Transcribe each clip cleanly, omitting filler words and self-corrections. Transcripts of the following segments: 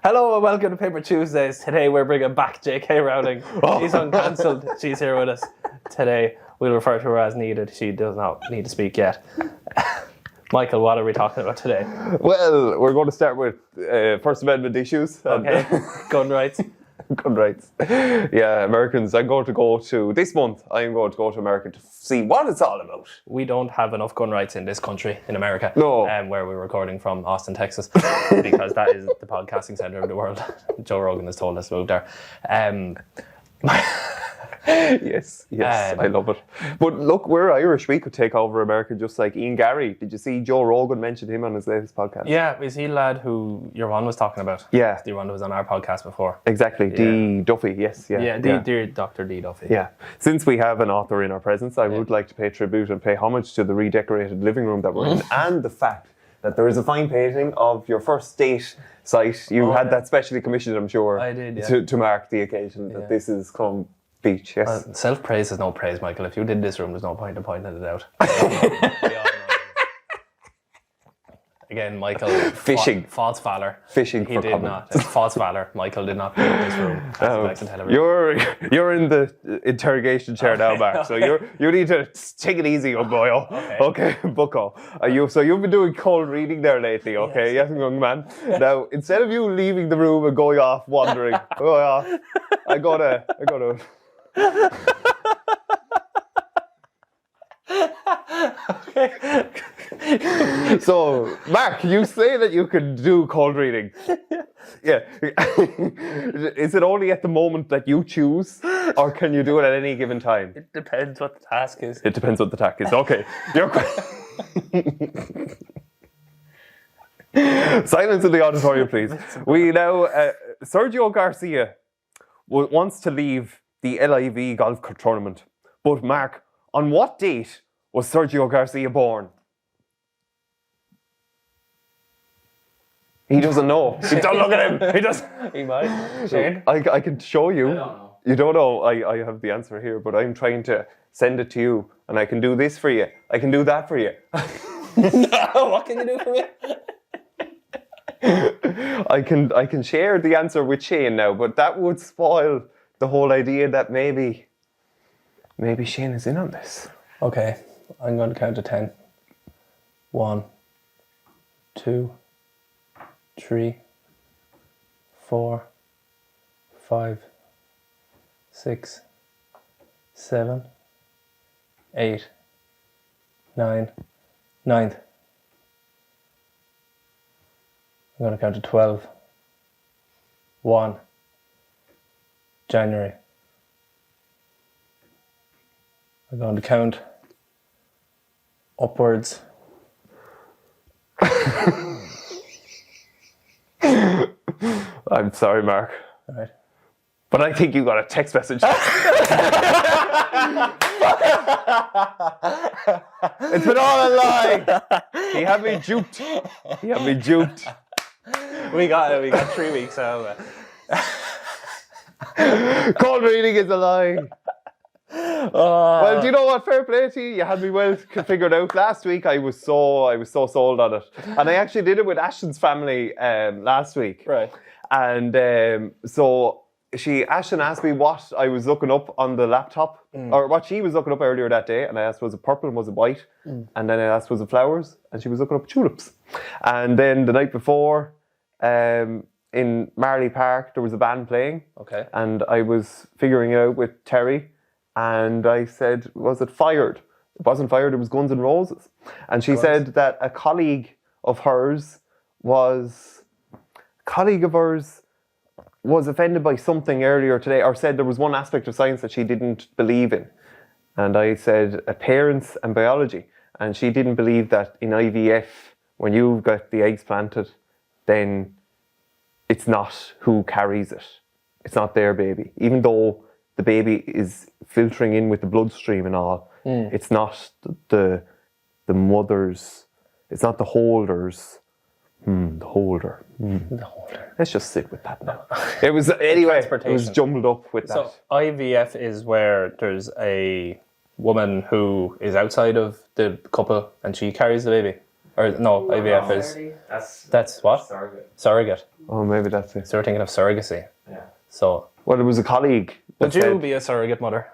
Hello and welcome to Paper Tuesdays. Today we're bringing back J.K. Rowling. She's uncancelled. She's here with us today. We'll refer to her as needed. She does not need to speak yet. Michael, what are we talking about today? Well, we're going to start with First Amendment issues. Okay, gun rights. Gun rights. Yeah, Americans. I'm going to go to America to see what it's all about. We don't have enough gun rights in this country, in America. No. Where we're recording from Austin, Texas, because that is the podcasting center of the world. Joe Rogan has told us to move there. Yes, I love it. But look, we're Irish. We could take over America just like Ian Gary. Did you see Joe Rogan mentioned him on his latest podcast? Yeah, is he the lad who your one was talking about? Yeah. The one who was on our podcast before. Exactly, Yeah. D. Duffy, yes. Yeah, dear Dr. D. Duffy. Yeah. Since we have an author in our presence, I would like to pay tribute and pay homage to the redecorated living room that we're in and the fact that there is a fine painting of your first date site. You had that specially commissioned, I'm sure, I did, yeah. to mark the occasion that this is Clun Beach, yes. Self-praise is no praise, Michael. If you did this room, there's no point in pointing it out. Again, Michael. Fishing. False valor. Fishing he for did comment. not. It's false valor. Michael did not paint this room. I can tell everyone. You're in the interrogation chair now, Marc. So you need to take it easy, old boy. Okay, bucko. So you've been doing cold reading there lately, okay? Yes, young man. Now, instead of you leaving the room and going off wandering, I gotta. Okay. So, Marc, you say that you can do cold reading. Yeah. Is it only at the moment that you choose, or can you do it at any given time? It depends what the task is. It depends what the task is. Okay. Silence in the auditorium, please. We now, Sergio Garcia wants to leave the LIV golf tournament. But Marc, on what date was Sergio Garcia born? He doesn't know. Don't look at him. He doesn't. He might. Shane? I can show you. I don't know. You don't know. I have the answer here, but I'm trying to send it to you, and I can do this for you. I can do that for you. No, what can you do for me? I can share the answer with Shane now, but that would spoil the whole idea that maybe Shane is in on this. Okay, I'm going to count to 10. 1, 2, 3, 4, 5, 6, 7, 8, 9, 9th. I'm going to count to 12. 1, January. I'm going to count upwards. I'm sorry, Marc. All right. But I think you got a text message. It's been all a lie. He had me duped. We got 3 weeks out of it. Cold reading is a lie. Well, do you know what? Fair play to you. You had me well figured out. Last week I was so sold on it, and I actually did it with Ashton's family last week. Right. And so Ashton asked me what I was looking up on the laptop, or what she was looking up earlier that day, and I asked was it purple and was it white, and then I asked was it flowers, and she was looking up tulips. And then the night before, in Marley Park, there was a band playing. Okay. And I was figuring it out with Terry. And I said, was it Fired? It wasn't Fired, it was Guns N' Roses. And she said that a colleague of hers was offended by something earlier today, or said there was one aspect of science that she didn't believe in. And I said appearance and biology. And she didn't believe that in IVF, when you've got the eggs planted, then it's not who carries it. It's not their baby. Even though the baby is filtering in with the bloodstream and all. It's not the mother's, it's not the holder's. The holder. The holder. Let's just sit with that now. It was, anyway, it was jumbled up with that. So IVF is where there's a woman who is outside of the couple and she carries the baby. Or no, IVF is... That's That's what? surrogate. Surrogate. Oh, maybe that's it. So we're thinking of surrogacy. Yeah. So Well, it was a colleague. would you be a surrogate mother?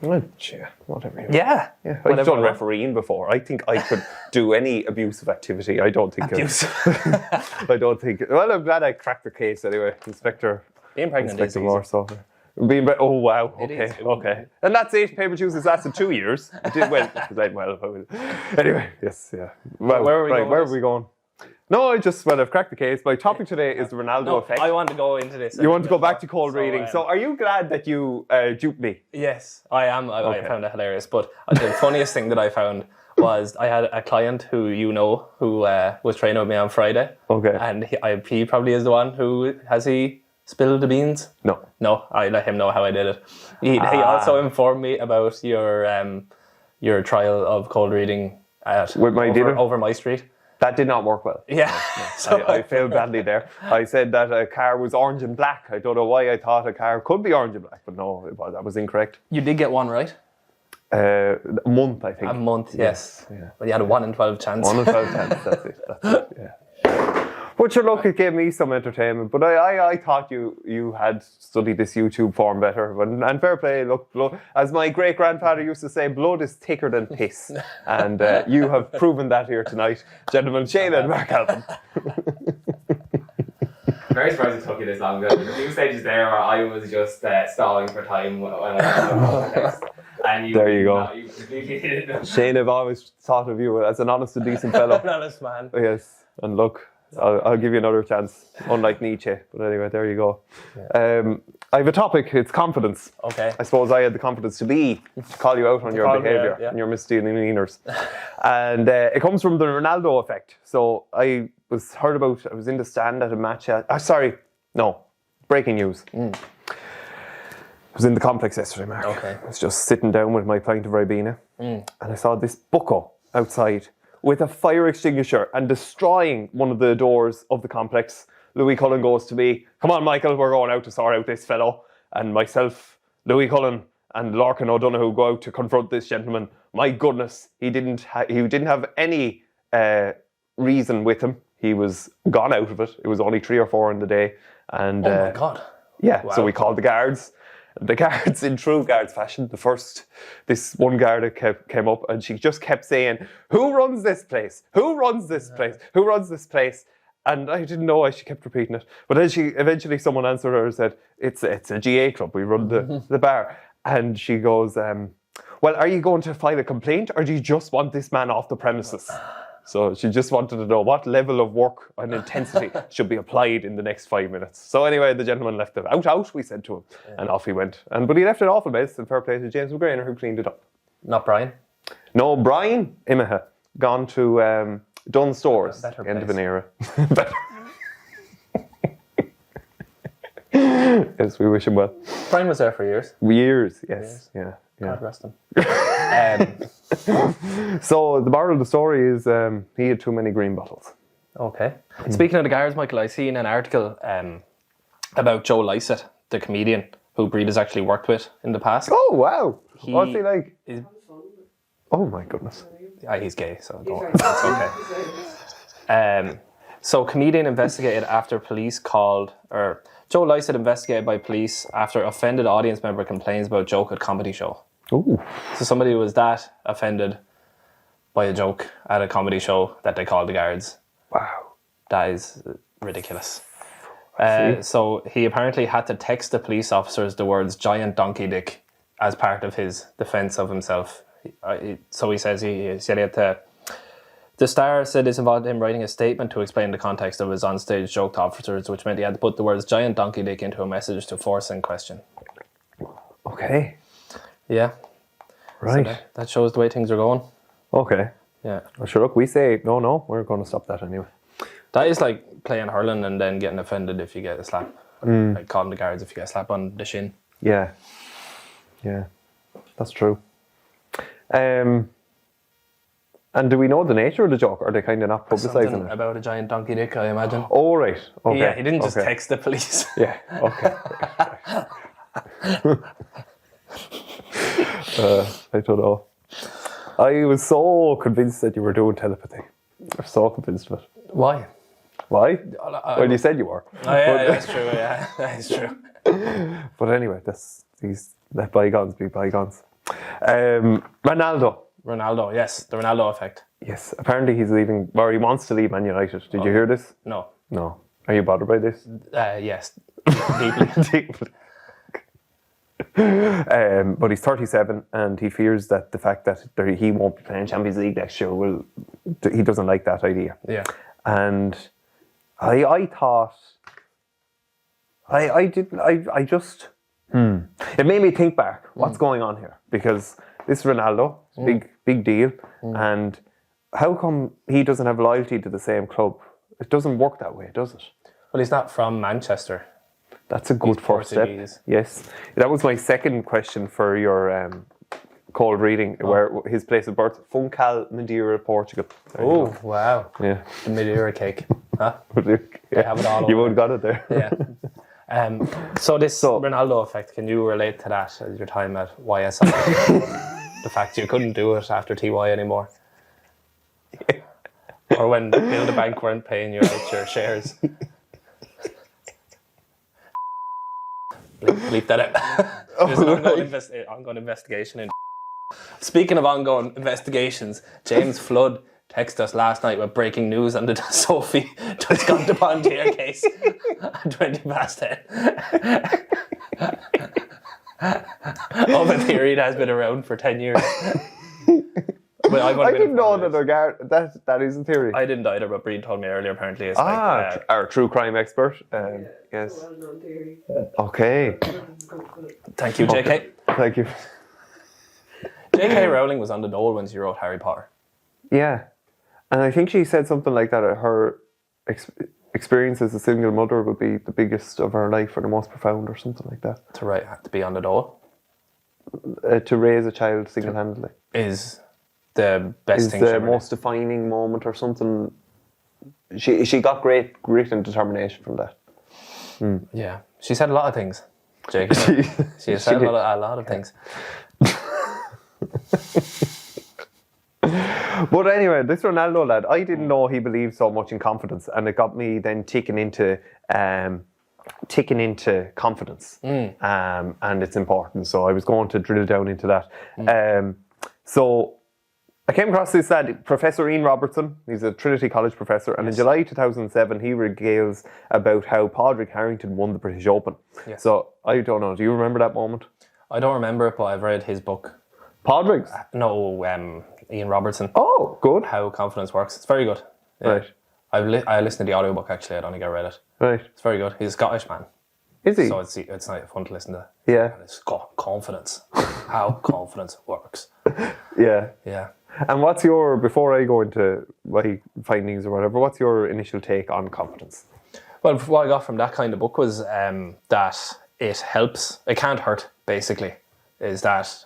Well, yeah, whatever. Yeah. Yeah, I've Whatever done you want. refereeing before. I think I could do any abusive activity. I don't think. Abusive. I don't think. Well, I'm glad I cracked the case anyway, Inspector. Being pregnant is Inspector easy. Morse. Oh wow. It Okay. is. Okay. And that's it. Paper juice has lasted 2 years. It did well. Anyway, yes, yeah. Well, Where are we going Where with are we going? No, I've cracked the case. My topic today is the Ronaldo No, effect. I want to go into this. You want to go back to cold So, reading. So are you glad that you duped me? Yes, I am. I Okay. found it hilarious. But the funniest thing that I found was I had a client who was training with me on Friday. Okay. And he probably is the one who has he spilled the beans. No. No, I let him know how I did it. He also informed me about your trial of cold reading With my dealer? over my street. That did not work well. Yeah. So I failed badly there. I said that a car was orange and black. I don't know why I thought a car could be orange and black, but no, that was incorrect. you did get one right. A month, I think. A month, yes. Yeah. But you had a 1 in 12 chance. 1 in 12 times, that's it, yeah. But sure, look, it gave me some entertainment. But I thought you had studied this YouTube form better. And fair play, look, as my great-grandfather used to say, blood is thicker than piss. And you have proven that here tonight. Gentlemen, Shayna and Marc Alvin. Very surprised it took you this long. There's a few stages there where I was just stalling for time when I got the text. And There you go. You completely did it. Shane, I've always thought of you as an honest and decent fellow. An honest man. Yes, and look, I'll give you another chance, unlike Nietzsche. But anyway, there you go. Yeah. I have a topic, it's confidence. Okay. I suppose I had the confidence to call you out on your call me behaviour out, yeah. and your misdemeanours. And it comes from the Ronaldo effect. So I was in the stand at a match. Breaking news. I was in the complex yesterday, Mark. Okay. I was just sitting down with my pint of Ribena and I saw this bucko outside with a fire extinguisher and destroying one of the doors of the complex. Louis Cullen goes to me, "Come on, Michael, we're going out to sort out this fellow." And myself, Louis Cullen and Larkin O'Donoghue go out to confront this gentleman. My goodness, he didn't have any reason with him. He was gone out of it. It was only 3 or 4 in the day. And Oh my God. yeah, Wow. so we called the guards. The guards, in true guards fashion, this one guard came up and she just kept saying, "Who runs this place? Who runs this place? Who runs this place?" And I didn't know why she kept repeating it. But then eventually someone answered her and said, it's a GA club, we run the bar. And she goes, "Well, are you going to file a complaint or do you just want this man off the premises?" So she just wanted to know what level of work and intensity should be applied in the next 5 minutes. So anyway, the gentleman left it out, we said to him, and off he went. But he left it awful mess, and fair play to James McGrainer who cleaned it up. Not Brian. No, Brian Imaha, gone to Dunn Stores, Better end of place. an era. Better. Yes, we wish him well. Brian was there for years. Years, yes. Yeah. God rest him. So the moral of the story is he had too many green bottles. Okay. Speaking of the guards, Michael, I seen an article about Joe Lycett, the comedian who Breed has actually worked with in the past. Oh, wow. What's he like? Is- Oh, my goodness. he's gay, so don't. It's okay. So comedian investigated after police Joe Lycett investigated by police after offended audience member complains about joke at comedy show. Ooh. So somebody was that offended by a joke at a comedy show that they called the guards. Wow. That is ridiculous. So he apparently had to text the police officers the words "giant donkey dick" as part of his defense of himself. So he said he had to. The Star said this involved him writing a statement to explain the context of his onstage joke to officers, which meant he had to put the words "giant donkey dick" into a message to force in question. Okay. Yeah. Right. So that shows the way things are going. Okay. Yeah. Well, sure, look, we say, no, we're going to stop that anyway. That is like playing hurling and then getting offended if you get a slap. Like calling the guards if you get a slap on the shin. Yeah. Yeah. That's true. And do we know the nature of the joke? Or are they kind of not publicising Something it? about a giant donkey dick, I imagine. Oh, right. Okay. Yeah, he didn't just Okay. text the police. Yeah, okay. I don't know. I was so convinced that you were doing telepathy. I'm so convinced of it. Why? Why? Well, you said you were. Oh, yeah, that's true. Yeah, that is true. But anyway, let bygones be bygones. Ronaldo. Ronaldo, yes, the Ronaldo effect. Yes, apparently he's leaving, or he wants to leave Man United. Did you hear this? No. No. Are you bothered by this? Yes, deeply. Deeply. But he's 37 and he fears that the fact that he won't be playing Champions League next year he doesn't like that idea. Yeah. And I thought it made me think back, what's going on here? Because this Ronaldo, big deal, and how come he doesn't have loyalty to the same club? It doesn't work that way, does it? Well, he's not from Manchester. That's a good first step. Yes. That was my second question for your cold reading, where his place of birth, Funchal, Madeira, Portugal. Oh, wow. Yeah. The Madeira cake. Huh? They have it all You over. would have got it there. Yeah. So this Ronaldo effect, can you relate to that as your time at YSL? The fact you couldn't do it after TY anymore? Yeah. Or when Build a Bank weren't paying you out your shares? Bleep that out. There's an ongoing investigation. Speaking of ongoing investigations, James Flood texted us last night with breaking news on the Sophie Tuscan de Bondier case at 20 past 10. Of a theory that has been around for 10 years. But I didn't know that is a theory. I didn't either, but Breen told me earlier. Apparently, it's our true crime expert. Yes. Well-known theory. Okay. Thank you, JK. Thank you. J.K. Rowling was on the dole when she wrote Harry Potter. Yeah, and I think she said something like that. Her experience as a single mother would be the biggest of her life, or the most profound, or something like that. To be on the dole to raise a child single-handedly is the best is thing. The most defining moment, or something. She got great grit and determination from that. Yeah, she said a lot of things. J.K. she has said a lot of things. But anyway, this Ronaldo lad, I didn't know he believed so much in confidence, and it got me then ticking into confidence, and it's important. So I was going to drill down into that. So I came across this lad, Professor Ian Robertson. He's a Trinity College professor, and in July 2007, he regales about how Padraig Harrington won the British Open. Yes. So I don't know. Do you remember that moment? I don't remember it, but I've read his book. Padraig's? No, Ian Robertson. Oh, good. How Confidence Works. It's very good. Yeah. Right. I listened to the audiobook actually. I don't think I read it. Right. It's very good. He's a Scottish man. Is he? So it's not fun to listen to. Yeah. And it's got confidence. How confidence works. Yeah. Yeah. And what's your, before I go into my findings or whatever, what's your initial take on confidence? Well, what I got from that kind of book was that it helps. It can't hurt, basically. Is that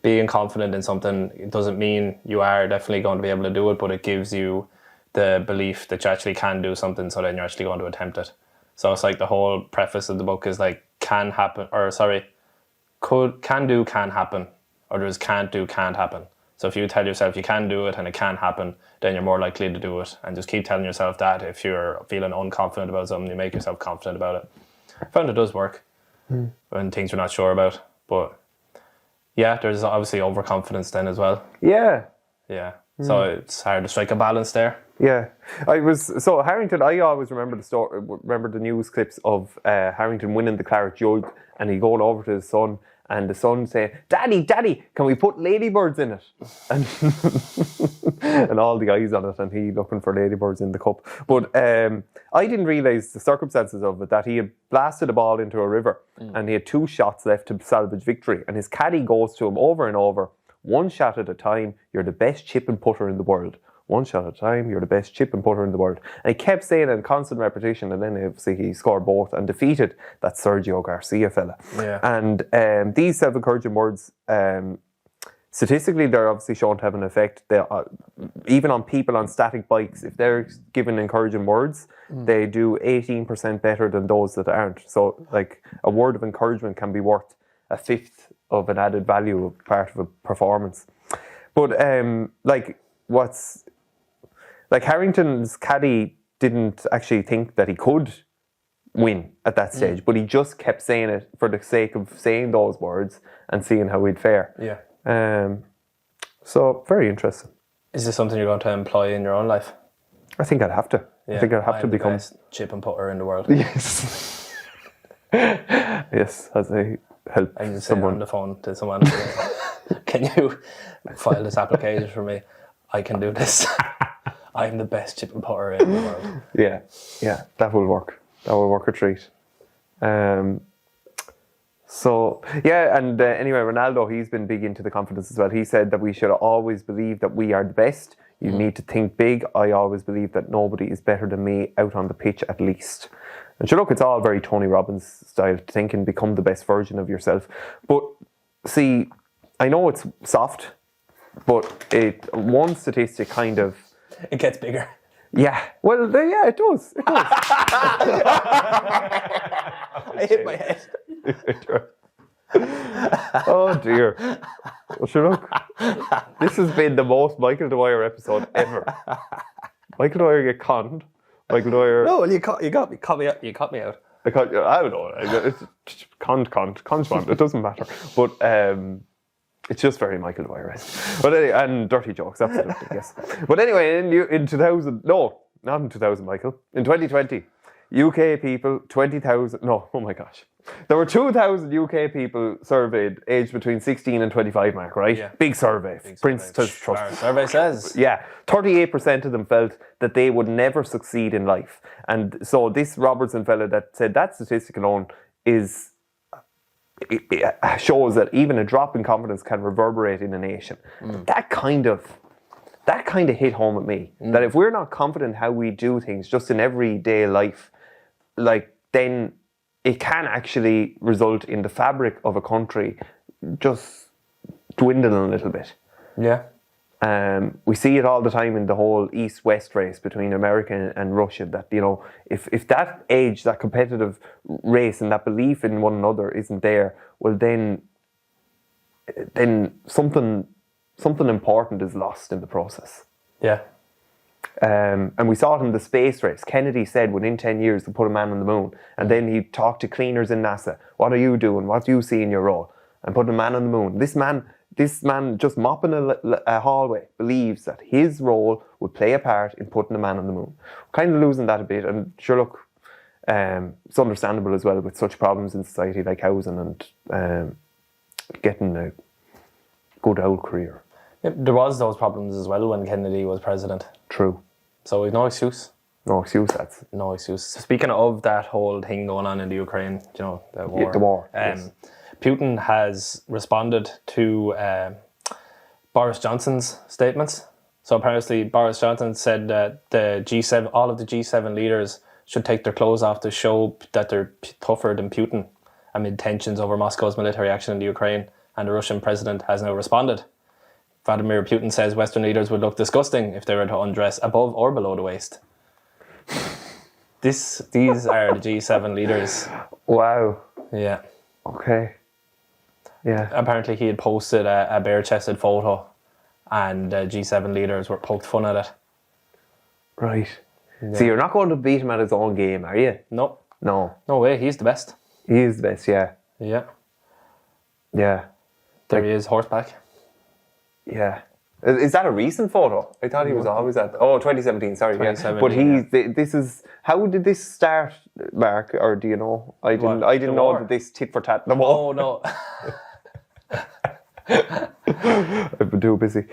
being confident in something, it doesn't mean you are definitely going to be able to do it, but it gives you the belief that you actually can do something, so then you're actually going to attempt it. So it's like the whole preface of the book is like can happen, or sorry, can do, can happen, or there's can't do, can't happen. So if you tell yourself you can do it and it can happen, then you're more likely to do it. And just keep telling yourself that. If you're feeling unconfident about something, you make yourself confident about it. I found it does work when things you're not sure about. But yeah, there's obviously overconfidence then as well. Yeah. Yeah. So it's hard to strike a balance there. Yeah. Harrington, I always remember the story, remember the news clips of Harrington winning the Claret Jug, and he going over to his son, and the son saying, Daddy, can we put ladybirds in it? And all the eyes on it, and he looking for ladybirds in the cup. But I didn't realise the circumstances of it, that he had blasted a ball into a river, and he had 2 shots left to salvage victory. And his caddy goes to him over and over, 1 shot at a time, you're the best chip and putter in the world. 1 shot at a time, you're the best chip and putter in the world. And he kept saying it in constant repetition, and then obviously he scored both and defeated that Sergio Garcia fella. Yeah. And these self-encouraging words, statistically, they're obviously shown to have an effect. They, even on people on static bikes, if they're given encouraging words, they do 18% better than those that aren't. So, like, a word of encouragement can be worth 1/5 of an added value of part of a performance. But, Harrington's caddy didn't actually think that he could win at that stage, but he just kept saying it for the sake of saying those words and seeing how he'd fare. Yeah. So very interesting. Is this something you're going to employ in your own life? I think I'd have to. Yeah. I think I'd have to become the best chip and putter in the world. Yes. Yes, as I help I can say someone on the phone to someone, can you file this application for me? I can do this. I'm the best chip and putter in the world. Yeah, that will work. That will work a treat. So, yeah, and anyway, Ronaldo, he's been big into the confidence as well. He said that we should always believe that we are the best. You need to think big. I always believe that nobody is better than me out on the pitch at least. And sure, look, it's all very Tony Robbins style to think and become the best version of yourself. But see, I know it's soft, but one statistic kind of... It gets bigger. Yeah, well, yeah, it does. It does. I hit my head. Oh dear. Well, sure, look, this has been the most Michael Dwyer episode ever. Michael Dwyer get conned. Michael Dwyer. No, well, you caught me out. You caught me out. I don't know. It's conned. It doesn't matter. But it's just very Michael Dwyer-esque. But anyway, and dirty jokes, absolutely, yes. But anyway, in 2000, no, not in 2000, Michael. In 2020, UK people, 20,000, no, oh my gosh. There were 2,000 UK people surveyed aged between 16 and 25, Mark, right? Yeah. Big survey. Prince Trust. Our survey says. Yeah, 38% of them felt that they would never succeed in life. And so this Robertson fella that said that statistic alone is... It shows that even a drop in confidence can reverberate in a nation. That kind of hit home at me. That if we're not confident how we do things just in everyday life, like, then it can actually result in the fabric of a country just dwindling a little bit. Yeah. We see it all the time in the whole East-West race between America and Russia, that, you know, if that age, that competitive race and that belief in one another isn't there, well then something important is lost in the process. Yeah. And we saw it in the space race. Kennedy said within 10 years to put a man on the moon. And then he talked to cleaners in NASA. What are you doing? What do you see in your role? And put a man on the moon. This man just mopping a hallway believes that his role would play a part in putting a man on the moon. We're kind of losing that a bit. And sure, look, it's understandable as well with such problems in society like housing and getting a good old career. Yeah, there was those problems as well when Kennedy was president. True. So we've no excuse. No excuse, that's... No excuse. Speaking of that whole thing going on in the Ukraine, you know, the war. Yeah, the war, yes. Putin has responded to Boris Johnson's statements. So apparently Boris Johnson said that all of the G7 leaders should take their clothes off to show that they're tougher than Putin amid tensions over Moscow's military action in the Ukraine, and the Russian president has now responded. Vladimir Putin says Western leaders would look disgusting if they were to undress above or below the waist. These are the G7 leaders. Wow. Yeah. Okay. Yeah. Apparently he had posted a bare-chested photo and G7 leaders were poked fun at it. Right. Yeah. So you're not going to beat him at his own game, are you? No. No. No way, he's the best. He is the best, yeah. Yeah. Yeah. There he is, horseback. Yeah. Is that a recent photo? I thought he was always at... Oh, 2017, sorry. 2017, but this is... How did this start, Mark? Or do you know? I didn't know that this tit for tat... Oh, no. I've been too busy.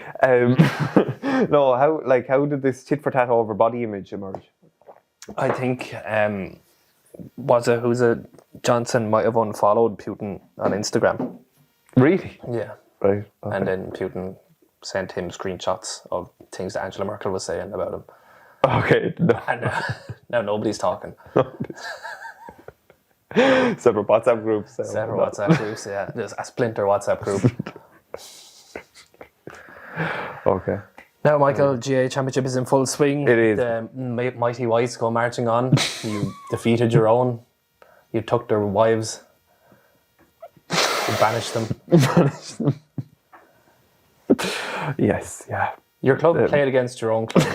No, how did this tit for tat over body image emerge? I think Johnson might have unfollowed Putin on Instagram. Really? Yeah. Right. Okay. And then Putin sent him screenshots of things that Angela Merkel was saying about him. Okay. No. And now nobody's talking. Separate WhatsApp groups. Separate WhatsApp groups, yeah. There's a splinter WhatsApp group. Okay. Now, Michael, GA Championship is in full swing. It is. The mighty whites go marching on. You defeated your own. You took their wives. You banished them. Yes, yeah. Your club played against your own club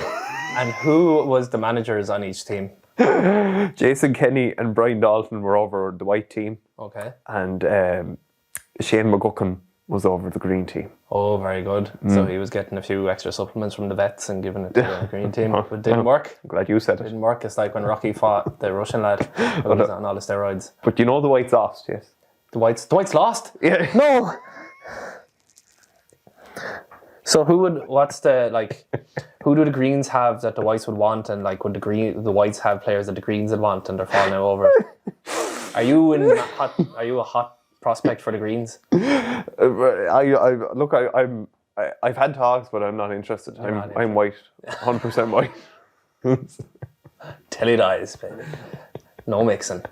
And who was the managers on each team? Jason Kenny and Brian Dalton were over the white team. Okay. And Shane McGuckin was over the green team. Oh, very good. So he was getting a few extra supplements from the vets and giving it to the green team. But it didn't work. I'm glad you said it. Didn't work. It's like when Rocky fought the Russian lad who was on all the steroids. But you know the whites lost, yes? The whites lost? Yeah. No! So who do the greens have that the whites would want, and like would the whites have players that the greens would want and they're falling over? Are you a hot prospect for the greens? I've had talks, but I'm not interested. I'm white, 100% white. Till he dies, baby. No mixing.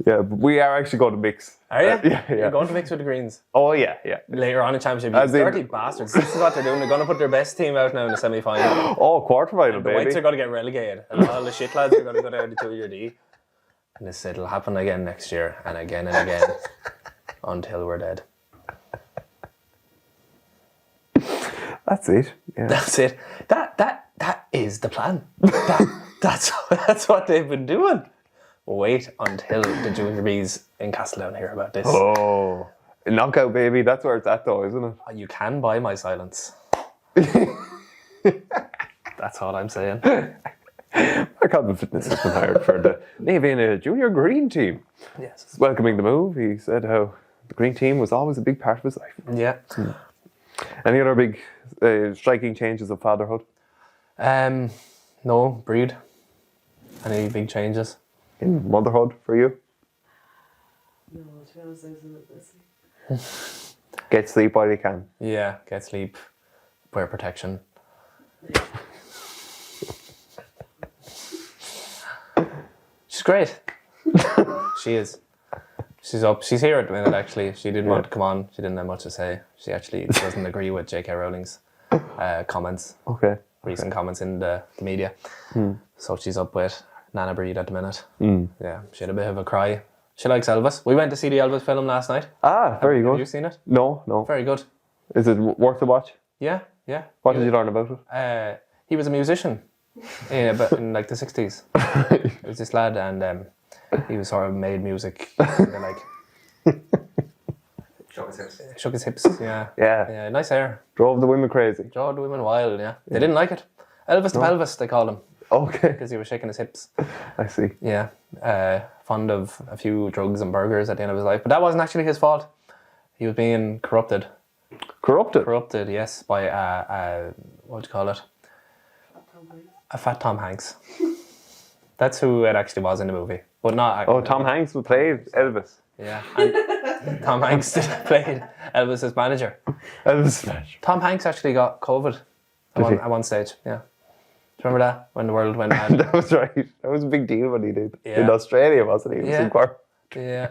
Yeah, but we are actually going to mix. Are you? Yeah. You're going to mix with the greens Oh yeah. later on in championship. You dirty bastards. This is what they're doing. They're going to put their best team out now in the semi-final. Oh, quarterfinal, The baby. whites are going to get relegated, and all the shit lads are going to go down to 2-year D. And this it'll happen again next year, and again until we're dead. That's it. Yeah. That's it. That is the plan. That's what they've been doing. Wait until the junior Bs in Castletown hear about this. Oh, knockout, baby. That's where it's at, though, isn't it? You can buy my silence. That's all I'm saying. Marc Alban Fitness has been hired for the Naomh Eanna Junior Green team. Yes. Welcoming the move, he said how the green team was always a big part of his life. Yeah. Any other big striking changes of fatherhood? No, breed. Any big changes? In motherhood for you? No, to be honest, I was a bit busy. Get sleep while you can. Yeah, get sleep, wear protection. She's great. She is. She's up. She's here at the minute, actually. She didn't want to come on. She didn't have much to say. She actually doesn't agree with J.K. Rowling's comments, Okay. recent comments in the media. So she's up with Nana Breed at the minute. Yeah, she had a bit of a cry. She likes Elvis. We went to see the Elvis film last night. Ah, very Have good. you seen it? No. Very good. Is it worth the watch? Yeah. What did you learn about it? He was a musician in like the 60s. It was this lad, and he was sort of made music. Shook his hips. Yeah. Nice hair. Drove the women crazy. Drove the women wild. Yeah. They didn't like it. Elvis the pelvis, they called him, Okay. because he was shaking his hips. I see. Yeah. Fond of a few drugs and burgers at the end of his life, but that wasn't actually his fault. He was being corrupted. Corrupted, yes, by what do you call it? A fat Tom Hanks. That's who it actually was in the movie, but not. Oh, Tom Hanks played Elvis. Yeah, and Tom Hanks played Elvis's manager. Elvis smash. Tom Hanks actually got COVID at one stage. Yeah, do you remember that when the world went mad? That was right. That was a big deal when he did. Yeah. In Australia, wasn't he? It was Yeah. in Cork. Yeah,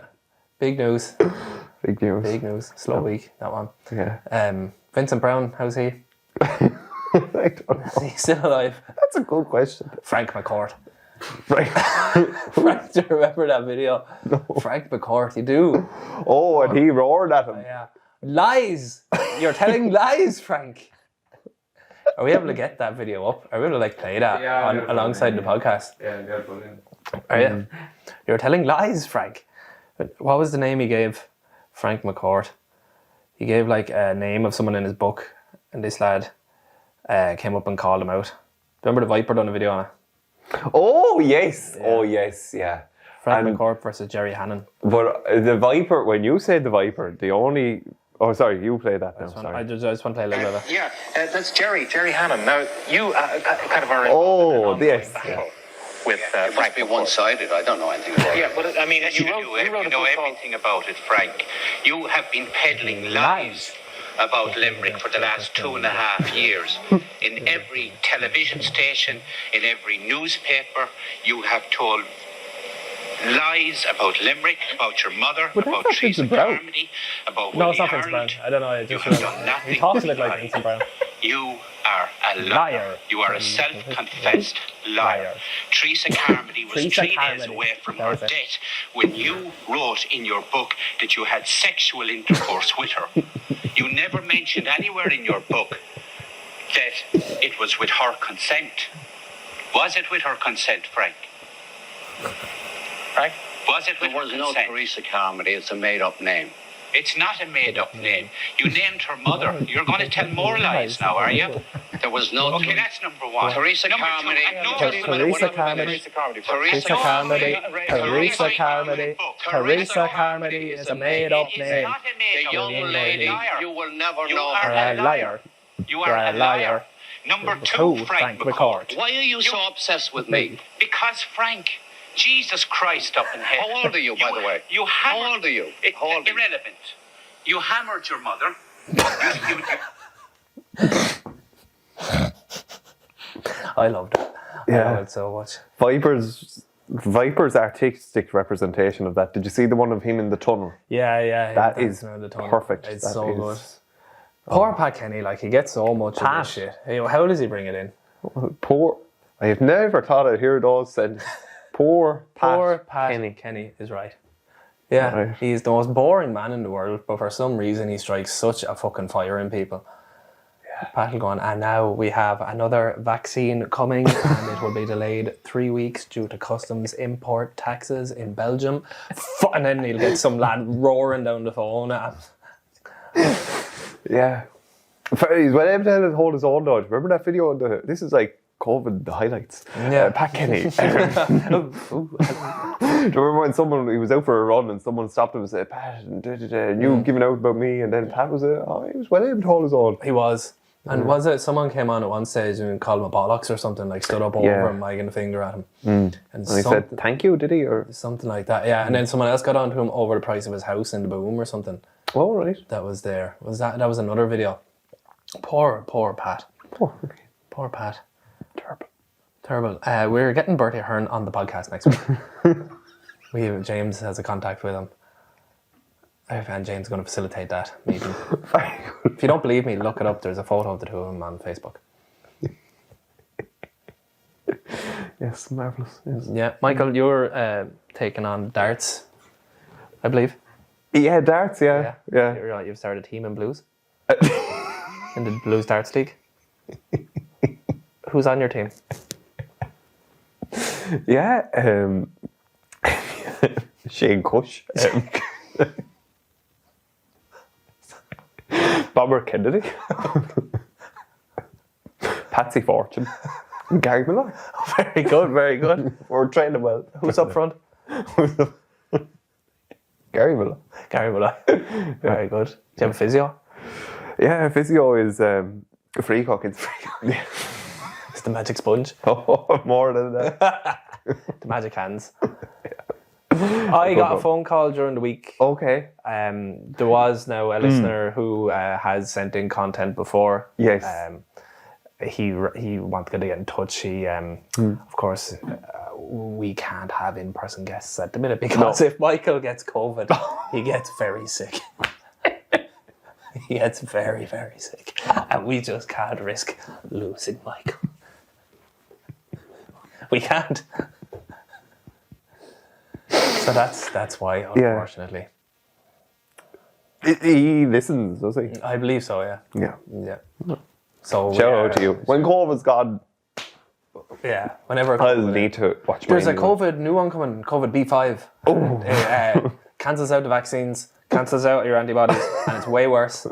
big news. Big news. Big news. Slow week, that one. Yeah. Vincent Brown, how's he? I don't know. Is he still alive? That's a good question. Frank McCourt. Right. Frank, do you remember that video? No. Frank McCourt, you do. Oh, and he roared at him. Yeah. Lies! You're telling lies, Frank. Are we able to get that video up? Are we able to play that alongside the podcast? Yeah, they're brilliant. Are you? You're telling lies, Frank. What was the name he gave? Frank McCourt. He gave a name of someone in his book, and this lad came up and called him out. Remember the Viper done a video on it? Oh, yes. Yeah. Oh, yes, yeah. Frank McCourt versus Jerry Hannon. But the Viper, when you said the Viper, the only... Oh, sorry, you play that now. I just want to play a little bit of it. Yeah, that's Jerry Hannon. Now, you kind of are in Oh, yes. with It must be one-sided. I don't know anything about it. Yeah, but I mean, Yes, you know everything about it, Frank. You have been peddling lies about Limerick for the last 2.5 years. In every television station, in every newspaper, you have told lies about Limerick, about your mother, about Teresa Carmody, about No, it's Willie not Vincent Brown. Ireland. I don't know. You have done nothing. He talks a bit like Vincent Brown. You are a liar. You are a self-confessed liar. Teresa Carmody was Teresa 3 days Carmody. away from That her was it. death when you wrote in your book that you had sexual intercourse with her. You never mentioned anywhere in your book that it was with her consent. Was it with her consent, Frank? Frank? Was it with her consent? There was no Teresa Carmody. It's a made-up name. It's not a made-up name. You named her mother. You're going to tell more lies now, are you? There was no... Okay, that's number one. Teresa Carmody. Teresa Carmody. Teresa Carmody. Teresa Carmody. Teresa Carmody is a made-up name. The young lady, you will never know You're her. a liar. You are a liar. Number two, Frank McCourt. Why are you so obsessed with me? Because, Frank, Jesus Christ up in heaven. How old are you, by the way? You hammered, How old are you? How old are you? Irrelevant. You hammered your mother. I loved it. I Yeah. love it so much. Viper's artistic representation of that. Did you see the one of him in the tunnel? Yeah. That is perfect. It's That so is- good. Poor Pat Kenny, like, he gets so much of Pat. this shit. You know, how does he bring it in? Poor. I have never thought I'd hear those said. Poor Poor Pat Pat Kenny. is right. Yeah, Right. he's the most boring man in the world, but for some reason he strikes such a fucking fire in people. Yeah. Pat will go on, and now we have another vaccine coming, and it will be delayed 3 weeks due to customs import taxes in Belgium. And then he'll get some lad roaring down the phone at him. Yeah. He's well able to hold his own dodge. Remember that video on the... This is like COVID, the highlights. Yeah. Pat Kenny. Do you remember when he was out for a run and someone stopped him and said, Pat, and you giving out about me, and then Pat was he was well able to hold his own. He was. And was it someone came on at one stage and called him a bollocks or something, like stood up over him, wagging a finger at him. And he said, thank you, did he? Or something like that, yeah. And then someone else got on to him over the price of his house in the boom or something. oh, right. That was there. That was another video. Poor Pat. Poor Pat. Terrible. We're getting Bertie Ahern on the podcast next week. James has a contact with him. And James is going to facilitate that meeting. If you don't believe me, look it up. There's a photo of the two of them on Facebook. Yes, marvellous. Yes. Yeah. Michael, you're taking on darts, I believe. Yeah, darts, yeah. You're right, you've started a team in Blues. In the Blues Darts League. Who's on your team? Yeah, Shane Cush. Bomber Kennedy. Patsy Fortune. Gary Miller. Very good, very good. We're training well. Who's up front? Gary Miller. Gary Miller. Very good. Do you have a physio? Yeah, physio is free cook. It's free cook. It's the magic sponge. Oh, more than that. The magic hands. I got a phone call during the week. Okay. There was now a listener who has sent in content before. Yes. He wanted to get in touch. He, of course, we can't have in-person guests at the minute because if Michael gets COVID, he gets very sick. He gets very, very sick, and we just can't risk losing Michael. We can't. So that's why, unfortunately. He listens, does he? I believe so. Yeah. Yeah. So Shout out to you. When COVID's gone, yeah. Whenever I'll need to watch. There's a COVID new one coming. COVID B5. Oh. Cancels out the vaccines. Cancels out your antibodies, and it's way worse.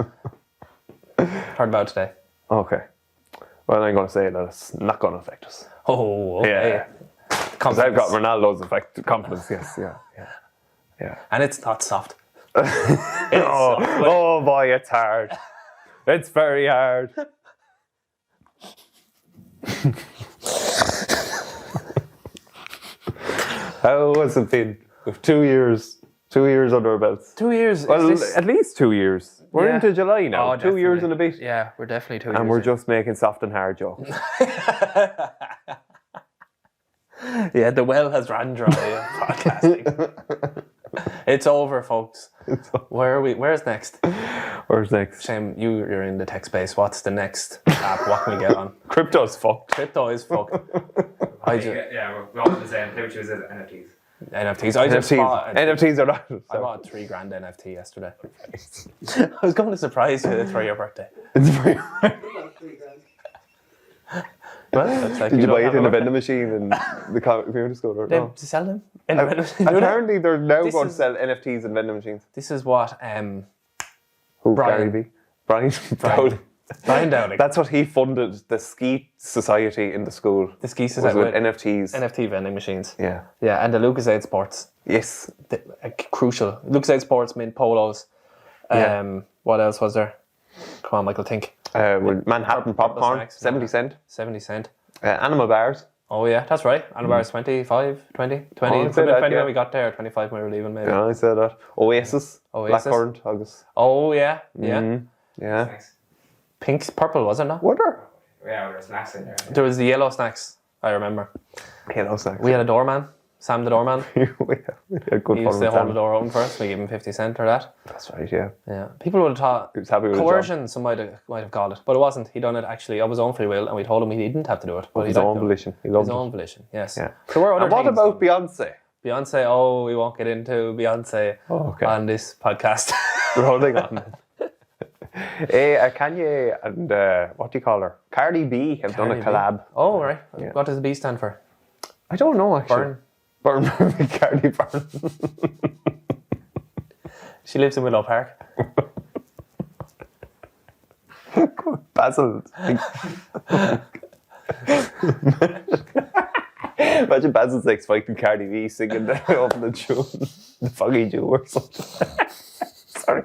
Heard about it today. Okay. Well, I'm going to say that it's not going to affect us. Oh, okay. Yeah. Because I've got Ronaldo's confidence. Yes, yeah. And it's not soft. Oh boy, it's hard. It's very hard. How has it been? With 2 years under our belts. 2 years. Well, at least 2 years. We're into July now. Oh, 2 years and a bit. Yeah, we're definitely 2 years. And we're just making soft and hard jokes. Yeah, the well has run dry of podcasting. It's over, folks. Where are we? Where's next? Where's next? Shame, you're in the tech space. What's the next app? What can we get on? Crypto's fucked. Crypto is fucked. We're all the same. Who chooses NFTs? NFTs. NFTs are not. I bought a $3,000 NFT yesterday. I was going to surprise you for your birthday. It's very Well, that's like Did you don't buy have it in a work. vending machine in the community school? Or They no? sell them. In a vending machine, do they? Apparently, they're now This going to is- sell NFTs in vending machines. This is what Who? Brian. Gary V. Brian Dowling. Brian Dowling. That's what he funded the ski society in the school. The ski Was society with with NFTs. NFT vending machines. Yeah. Yeah, and the LucasAid Sports. Yes. Crucial. LucasAid Sports mint polos. Yeah. What else was there? Come on, Michael, think. With Manhattan Purple popcorn, snacks, 70 cent. 70 cent. Animal bars. Oh, yeah, that's right. And bars 25, 20, 20. Oh, I'd It say could have that, been 20 yeah. when we got there, 25 when we were leaving, maybe. Yeah, I said that. Oasis. Oasis. Blackcurrant, August. Oh, yeah, yeah. Yeah. Thanks. Pink, purple, was it not? What are? Yeah, there's snacks in there. There was the yellow snacks, I remember. Hello, snacks. We had a doorman, Sam the doorman. we had good He fun used with to hold Sam. the door open for us. We gave him 50 cent or that. That's right, yeah. Yeah. People would have thought He was happy with his job. coercion, some might have called it. But it wasn't. He done it actually of his own free will, and we told him he didn't have to do it. But His he liked own it. volition. He loved His it. own volition, yes. Yeah. There were other And what things, about though. Beyonce? Beyonce? Oh, we won't get into Beyonce Oh, okay. on this podcast. Rolling on. Kanye and what do you call her? Cardi B have done a Cardi B. collab. Oh, right. Yeah. What does the B stand for? I don't know actually. Burn. Cardi Burn. She lives in Willow Park. Basil. Imagine Basil's like fighting Cardi B singing over the tune, the Foggy Jew or something. Sorry.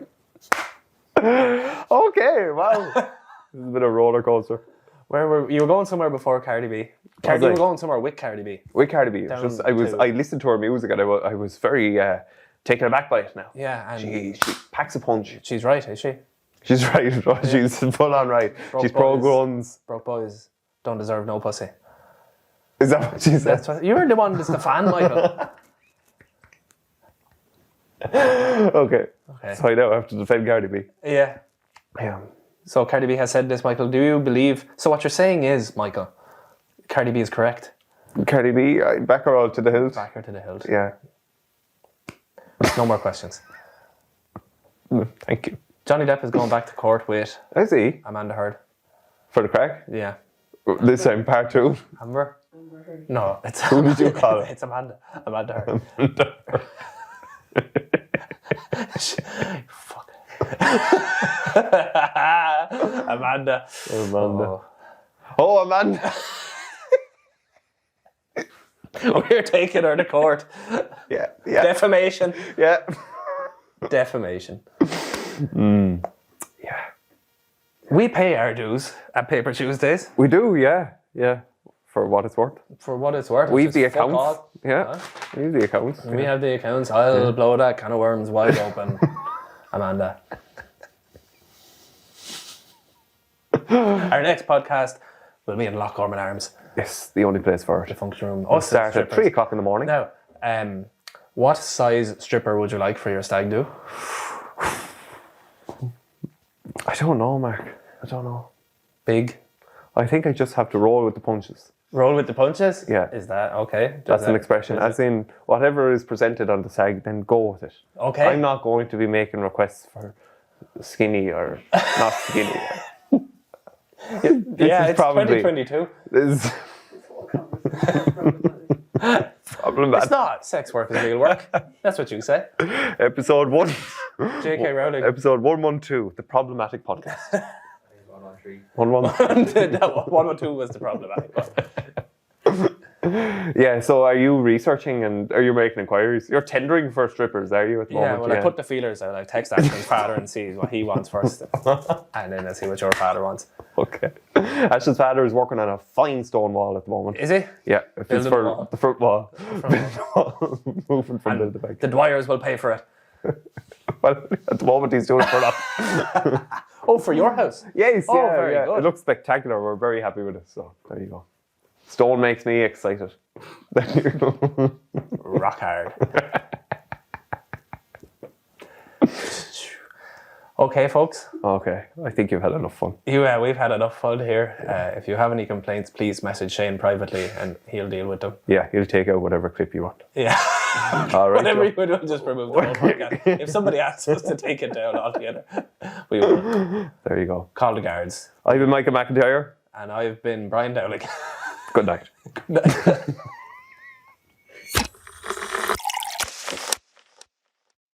Okay, wow. This is a bit of a roller coaster. You were going somewhere before Cardi B. You I? were going somewhere with Cardi B. With Cardi B, it Down was just, to- I listened to her music and I was very taken aback by it now. Yeah, and She packs a punch. she's right, is she? She's right. She's full on right. Broke She's pro boys. guns. Broke boys don't deserve no pussy. Is that what she said? That's what, you're the one that's the fan, Michael. Okay. Okay. So I now have to defend Cardi B. Yeah. Yeah. So Cardi B has said this, Michael. Do you believe? So what you're saying is, Michael, Cardi B is correct. Cardi B, I back her all to the hilt. Back her to the hilt. Yeah. No more questions. Thank you. Johnny Depp is going back to court with I see. Amanda Heard. For the crack. Yeah. This time, part 2. Amber? Amber Heard. No, it's Who did you call it? It's Amanda. Amanda Heard. Fuck. Amanda. Amanda. Oh, Amanda. We're taking her to court. Yeah. Yeah. Defamation. Yeah. Defamation. Yeah. We pay our dues at Paper Tuesdays We do, yeah. Yeah. For what it's worth. for what it's worth. We've which the is fuck accounts. all. Yeah. We've the accounts. We have the accounts. I'll blow that can of worms wide open. Amanda. Our next podcast will be in Loch Ormond Arms, Yes, the only place for the it. function room. We'll Us start at strippers. 3 o'clock in the morning. Now, what size stripper would you like for your stag do? I don't know, Mark. I don't know. Big. I think I just have to roll with the punches. Roll with the punches? Yeah. Is that okay? That's an expression. As in, whatever is presented on the SAG, then go with it. Okay. I'm not going to be making requests for skinny or not skinny. Yeah, is it's probably- 2022. This is problematic. It's not. Sex work is real work. That's what you say. Episode 1. J.K. Rowling. Episode 112, the problematic podcast. 113. 112. That 102 was the problematic one. Yeah, so are you researching and are you making inquiries? You're tendering for strippers, are you, at the Yeah, moment? well, I put the feelers out. I text Ashton's father and see what he wants first. And then I see what your father wants. Okay. Ashton's father is working on a fine stone wall at the moment. Is he? Yeah, if it's Building for the wall. the fruit wall. Moving from the back. The Dwyers will pay for it. Well, at the moment he's doing it for that. Oh, for your house? Yes, Oh, yeah, very yeah. good. It looks spectacular. We're very happy with it. So there you go. Stone makes me excited. Rock hard. Okay, folks. Okay, I think you've had enough fun. We've had enough fun here. If you have any complaints, please message Shane privately and he'll deal with them. Yeah, you'll take out whatever clip you want. Yeah. All right. Whatever Joe. you would, we'll just remove the whole podcast. If somebody asks us to take it down altogether, we will There you go. call the guards. I've been Michael McIntyre. And I've been Brian Dowling. Good night.